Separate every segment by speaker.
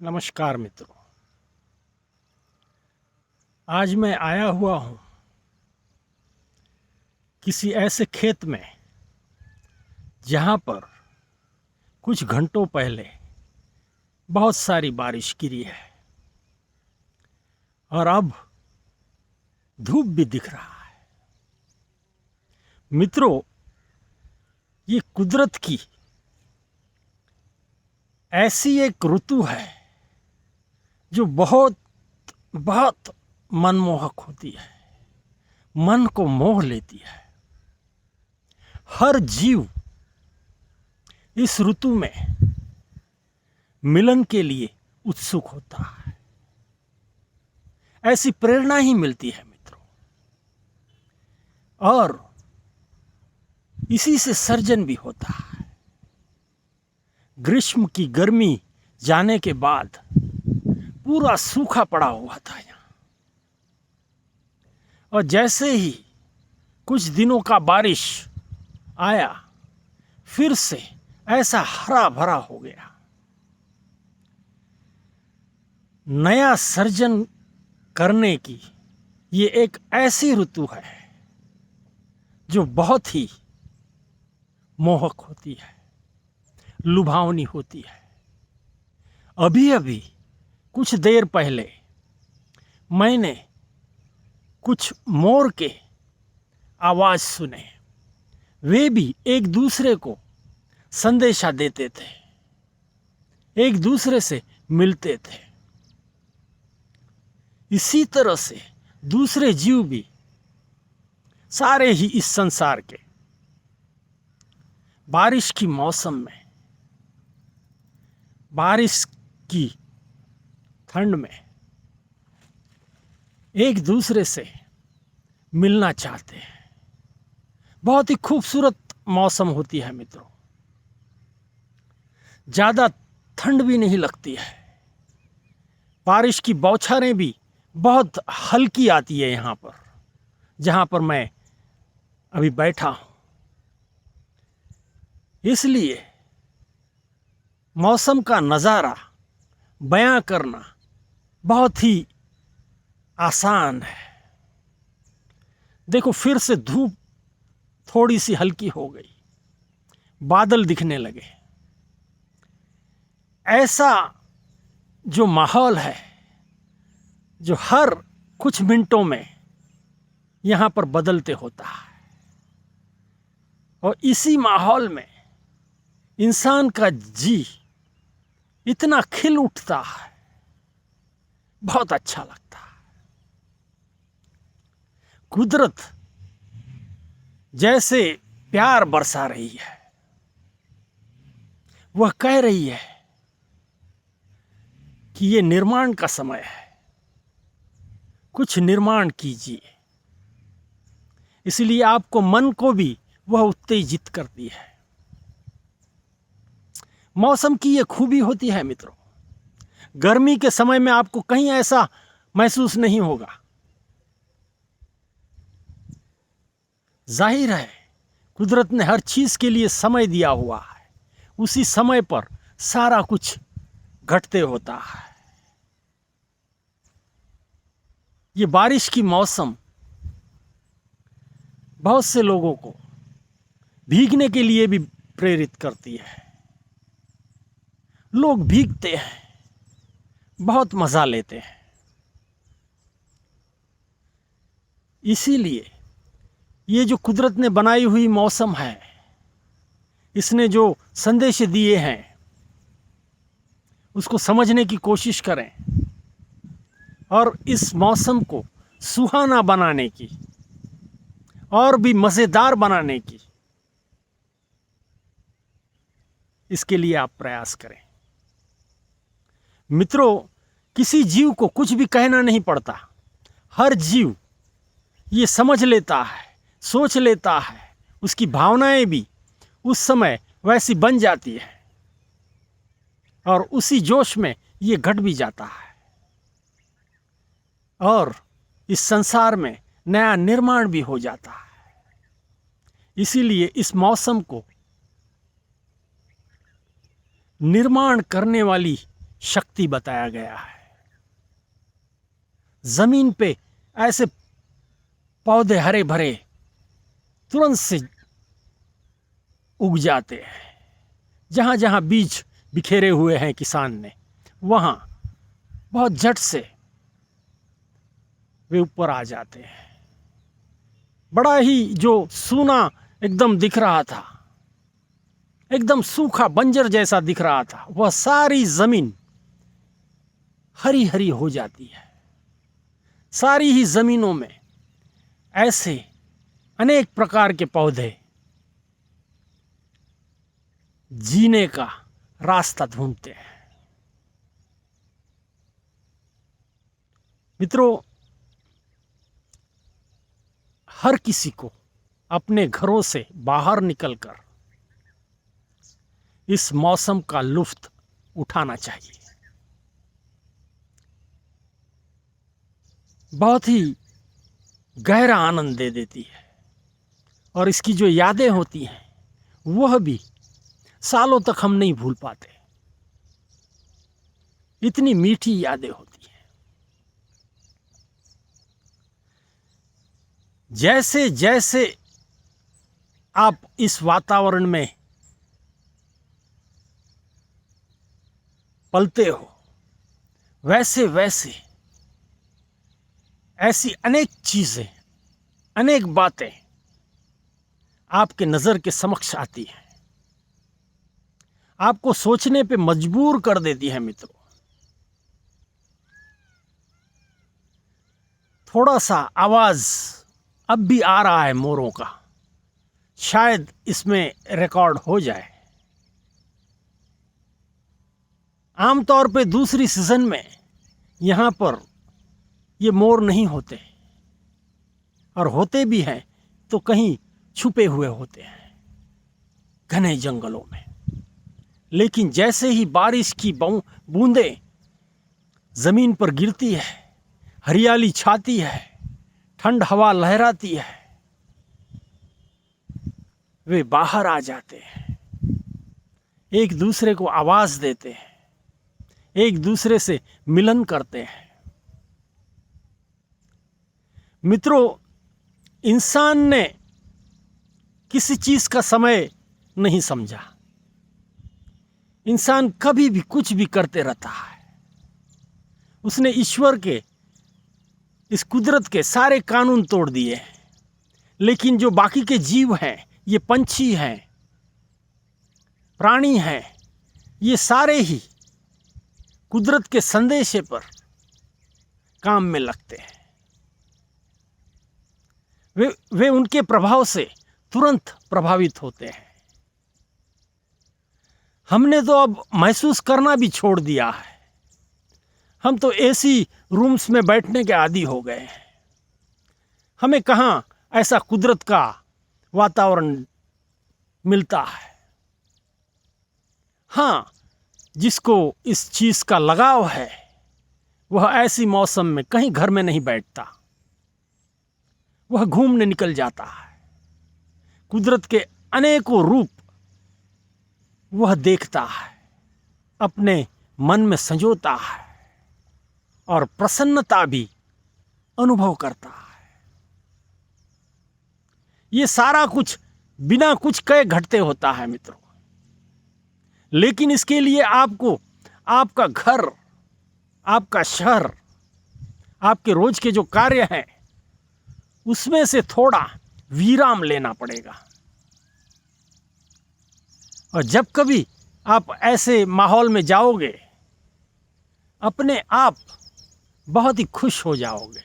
Speaker 1: नमस्कार मित्रों। आज मैं आया हुआ हूँ किसी ऐसे खेत में जहाँ पर कुछ घंटों पहले बहुत सारी बारिश गिरी है और अब धूप भी दिख रहा है। मित्रों, ये कुदरत की ऐसी एक ऋतु है जो बहुत बहुत मनमोहक होती है, मन को मोह लेती है। हर जीव इस ऋतु में मिलन के लिए उत्सुक होता है। ऐसी प्रेरणा ही मिलती है मित्रों, और इसी से सर्जन भी होता है। ग्रीष्म की गर्मी जाने के बाद पूरा सूखा पड़ा हुआ था यहाँ, और जैसे ही कुछ दिनों का बारिश आया, फिर से ऐसा हरा भरा हो गया। नया सर्जन करने की ये एक ऐसी ऋतु है जो बहुत ही मोहक होती है, लुभावनी होती है। अभी अभी कुछ देर पहले मैंने कुछ मोर के आवाज सुने। वे भी एक दूसरे को संदेशा देते थे, एक दूसरे से मिलते थे। इसी तरह से दूसरे जीव भी सारे ही इस संसार के बारिश की मौसम में, बारिश की ठंड में एक दूसरे से मिलना चाहते हैं। बहुत ही खूबसूरत मौसम होती है मित्रों। ज्यादा ठंड भी नहीं लगती है। बारिश की बौछारें भी बहुत हल्की आती है यहाँ पर, जहाँ पर मैं अभी बैठा हूँ। इसलिए मौसम का नज़ारा बयां करना बहुत ही आसान है। देखो, फिर से धूप थोड़ी सी हल्की हो गई, बादल दिखने लगे। ऐसा जो माहौल है, जो हर कुछ मिनटों में यहाँ पर बदलते होता है, और इसी माहौल में इंसान का जी इतना खिल उठता है, बहुत अच्छा लगता है। कुदरत जैसे प्यार बरसा रही है, वह कह रही है कि ये निर्माण का समय है, कुछ निर्माण कीजिए। इसलिए आपको मन को भी वह उत्तेजित करती है। मौसम की ये खूबी होती है मित्रों। गर्मी के समय में आपको कहीं ऐसा महसूस नहीं होगा। जाहिर है, कुदरत ने हर चीज के लिए समय दिया हुआ है। उसी समय पर सारा कुछ घटते होता है। ये बारिश की मौसम बहुत से लोगों को भीगने के लिए भी प्रेरित करती है। लोग भीगते हैं, बहुत मजा लेते हैं। इसीलिए ये जो कुदरत ने बनाई हुई मौसम है, इसने जो संदेश दिए हैं, उसको समझने की कोशिश करें और इस मौसम को सुहाना बनाने की और भी मजेदार बनाने की, इसके लिए आप प्रयास करें। मित्रों, किसी जीव को कुछ भी कहना नहीं पड़ता। हर जीव ये समझ लेता है, सोच लेता है। उसकी भावनाएं भी उस समय वैसी बन जाती है, और उसी जोश में ये घट भी जाता है, और इस संसार में नया निर्माण भी हो जाता है। इसीलिए इस मौसम को निर्माण करने वाली शक्ति बताया गया है। जमीन पे ऐसे पौधे हरे भरे तुरंत से उग जाते हैं। जहां जहां बीज बिखेरे हुए हैं किसान ने, वहां बहुत झट से वे ऊपर आ जाते हैं। बड़ा ही जो सूना एकदम दिख रहा था, एकदम सूखा बंजर जैसा दिख रहा था, वह सारी जमीन हरी हरी हो जाती है। सारी ही जमीनों में ऐसे अनेक प्रकार के पौधे जीने का रास्ता ढूंढते हैं। मित्रों, हर किसी को अपने घरों से बाहर निकलकर इस मौसम का लुत्फ उठाना चाहिए। बहुत ही गहरा आनंद दे देती है, और इसकी जो यादें होती हैं वह भी सालों तक हम नहीं भूल पाते। इतनी मीठी यादें होती हैं। जैसे जैसे आप इस वातावरण में पलते हो, वैसे वैसे ऐसी अनेक चीजें, अनेक बातें आपके नजर के समक्ष आती हैं, आपको सोचने पे मजबूर कर देती है। मित्रों, थोड़ा सा आवाज अब भी आ रहा है मोरों का, शायद इसमें रिकॉर्ड हो जाए। आमतौर पे दूसरी सीजन में यहाँ पर ये मोर नहीं होते, और होते भी हैं तो कहीं छुपे हुए होते हैं घने जंगलों में। लेकिन जैसे ही बारिश की बूंदें जमीन पर गिरती है, हरियाली छाती है, ठंड हवा लहराती है, वे बाहर आ जाते हैं, एक दूसरे को आवाज देते हैं, एक दूसरे से मिलन करते हैं। मित्रों, इंसान ने किसी चीज का समय नहीं समझा। इंसान कभी भी कुछ भी करते रहता है। उसने ईश्वर के, इस कुदरत के सारे कानून तोड़ दिए। लेकिन जो बाकी के जीव हैं, ये पंछी हैं, प्राणी हैं, ये सारे ही कुदरत के संदेशे पर काम में लगते हैं। वे उनके प्रभाव से तुरंत प्रभावित होते हैं। हमने तो अब महसूस करना भी छोड़ दिया है। हम तो एसी रूम्स में बैठने के आदी हो गए हैं। हमें कहाँ ऐसा कुदरत का वातावरण मिलता है। हाँ, जिसको इस चीज का लगाव है, वह ऐसी मौसम में कहीं घर में नहीं बैठता, वह घूमने निकल जाता है। कुदरत के अनेकों रूप वह देखता है, अपने मन में संजोता है, और प्रसन्नता भी अनुभव करता है। ये सारा कुछ बिना कुछ कहे घटते होता है मित्रों। लेकिन इसके लिए आपको आपका घर, आपका शहर, आपके रोज के जो कार्य हैं, उसमें से थोड़ा विराम लेना पड़ेगा। और जब कभी आप ऐसे माहौल में जाओगे, अपने आप बहुत ही खुश हो जाओगे।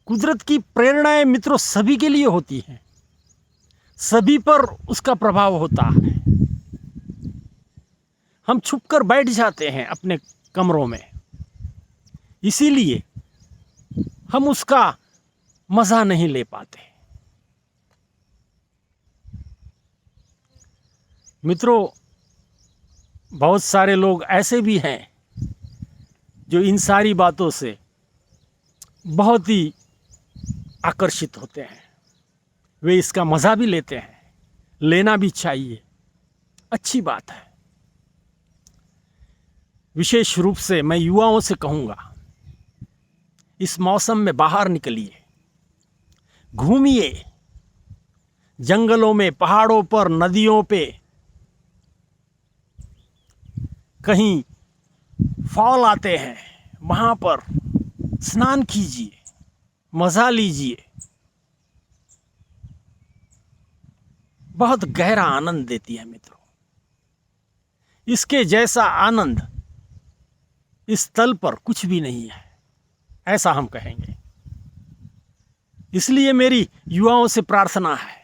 Speaker 1: कुदरत की प्रेरणाएं मित्रों सभी के लिए होती हैं, सभी पर उसका प्रभाव होता है। हम छुपकर बैठ जाते हैं अपने कमरों में, इसीलिए हम उसका मजा नहीं ले पाते। मित्रों, बहुत सारे लोग ऐसे भी हैं जो इन सारी बातों से बहुत ही आकर्षित होते हैं। वे इसका मज़ा भी लेते हैं, लेना भी चाहिए, अच्छी बात है। विशेष रूप से मैं युवाओं से कहूँगा, इस मौसम में बाहर निकलिए, घूमिए, जंगलों में, पहाड़ों पर, नदियों पे, कहीं फॉल आते हैं, वहाँ पर स्नान कीजिए, मज़ा लीजिए। बहुत गहरा आनंद देती है मित्रों। इसके जैसा आनंद इस तल पर कुछ भी नहीं है, ऐसा हम कहेंगे। इसलिए मेरी युवाओं से प्रार्थना है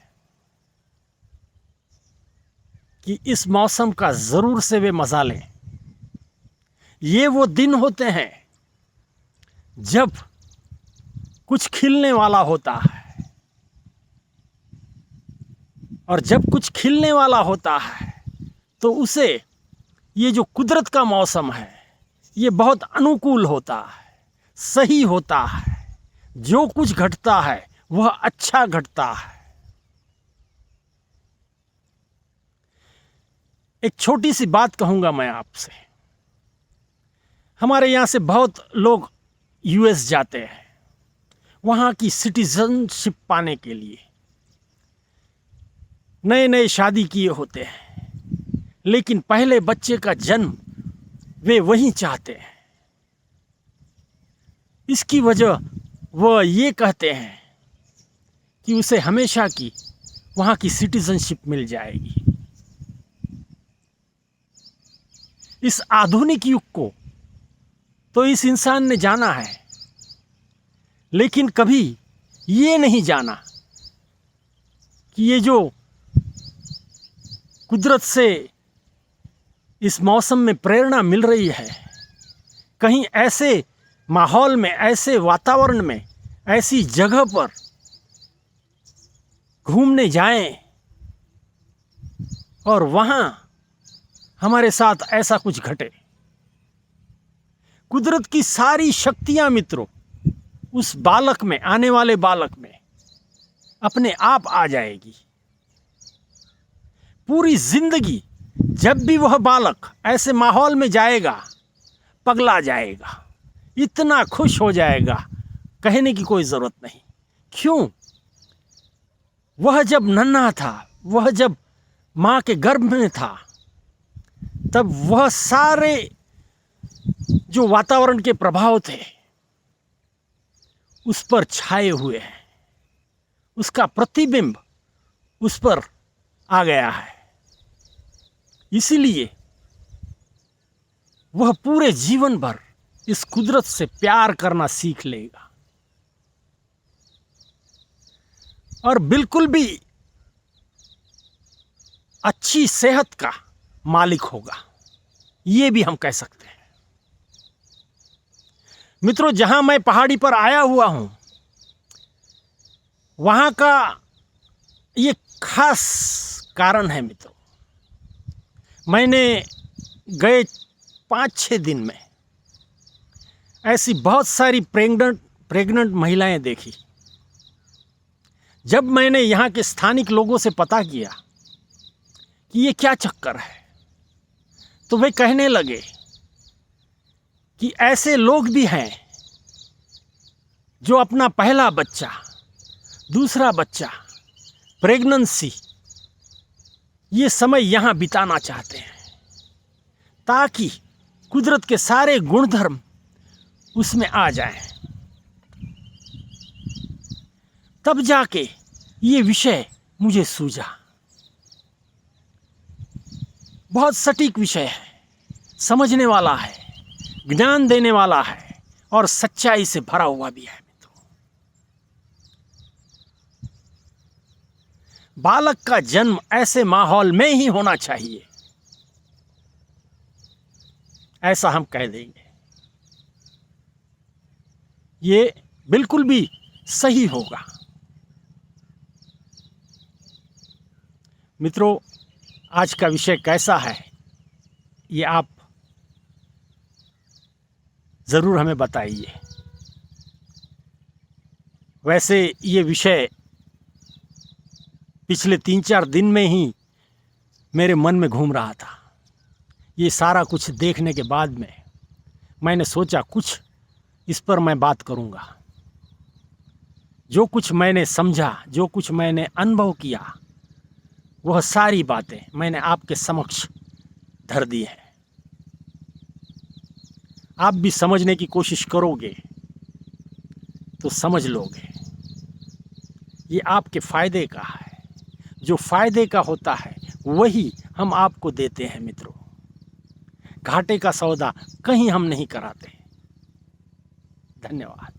Speaker 1: कि इस मौसम का जरूर से वे मजा लें। ये वो दिन होते हैं जब कुछ खिलने वाला होता है, और जब कुछ खिलने वाला होता है तो उसे, ये जो कुदरत का मौसम है, ये बहुत अनुकूल होता है, सही होता है। जो कुछ घटता है वह अच्छा घटता है। एक छोटी सी बात कहूंगा मैं आपसे। हमारे यहाँ से बहुत लोग यूएस जाते हैं वहाँ की सिटीजनशिप पाने के लिए। नए नए शादी किए होते हैं, लेकिन पहले बच्चे का जन्म वे वहीं चाहते हैं। इसकी वजह वह ये कहते हैं कि उसे हमेशा की वहाँ की सिटीजनशिप मिल जाएगी। इस आधुनिक युग को तो इस इंसान ने जाना है, लेकिन कभी ये नहीं जाना कि ये जो कुदरत से इस मौसम में प्रेरणा मिल रही है, कहीं ऐसे माहौल में, ऐसे वातावरण में, ऐसी जगह पर घूमने जाएं और वहाँ हमारे साथ ऐसा कुछ घटे। कुदरत की सारी शक्तियां मित्रों उस बालक में, आने वाले बालक में अपने आप आ जाएगी। पूरी जिंदगी जब भी वह बालक ऐसे माहौल में जाएगा, पगला जाएगा, इतना खुश हो जाएगा, कहने की कोई ज़रूरत नहीं। क्यों? वह जब नन्हा था, वह जब माँ के गर्भ में था, तब वह सारे जो वातावरण के प्रभाव थे उस पर छाए हुए हैं, उसका प्रतिबिंब उस पर आ गया है। इसीलिए वह पूरे जीवन भर इस कुदरत से प्यार करना सीख लेगा और बिल्कुल भी अच्छी सेहत का मालिक होगा, ये भी हम कह सकते हैं। मित्रों, जहां मैं पहाड़ी पर आया हुआ हूं, वहां का ये खास कारण है मित्रों। मैंने गए 5-6 दिन में ऐसी बहुत सारी प्रेग्नेंट महिलाएं देखी। जब मैंने यहाँ के स्थानिक लोगों से पता किया कि ये क्या चक्कर है, तो वे कहने लगे कि ऐसे लोग भी हैं जो अपना पहला बच्चा, दूसरा बच्चा, प्रेगनेंसी, ये समय यहाँ बिताना चाहते हैं ताकि कुदरत के सारे गुणधर्म उसमें आ जाएं। तब जाके ये विषय मुझे सूझा। बहुत सटीक विषय है, समझने वाला है, ज्ञान देने वाला है और सच्चाई से भरा हुआ भी है मित्रों। बालक का जन्म ऐसे माहौल में ही होना चाहिए, ऐसा हम कह देंगे। ये बिल्कुल भी सही होगा। मित्रों, आज का विषय कैसा है ये आप ज़रूर हमें बताइए। वैसे ये विषय पिछले 3-4 दिन में ही मेरे मन में घूम रहा था। ये सारा कुछ देखने के बाद में मैंने सोचा कुछ इस पर मैं बात करूँगा। जो कुछ मैंने समझा, जो कुछ मैंने अनुभव किया, वह सारी बातें मैंने आपके समक्ष धर दी हैं। आप भी समझने की कोशिश करोगे तो समझ लोगे। ये आपके फ़ायदे का है। जो फ़ायदे का होता है वही हम आपको देते हैं मित्रों। घाटे का सौदा कहीं हम नहीं कराते। धन्यवाद।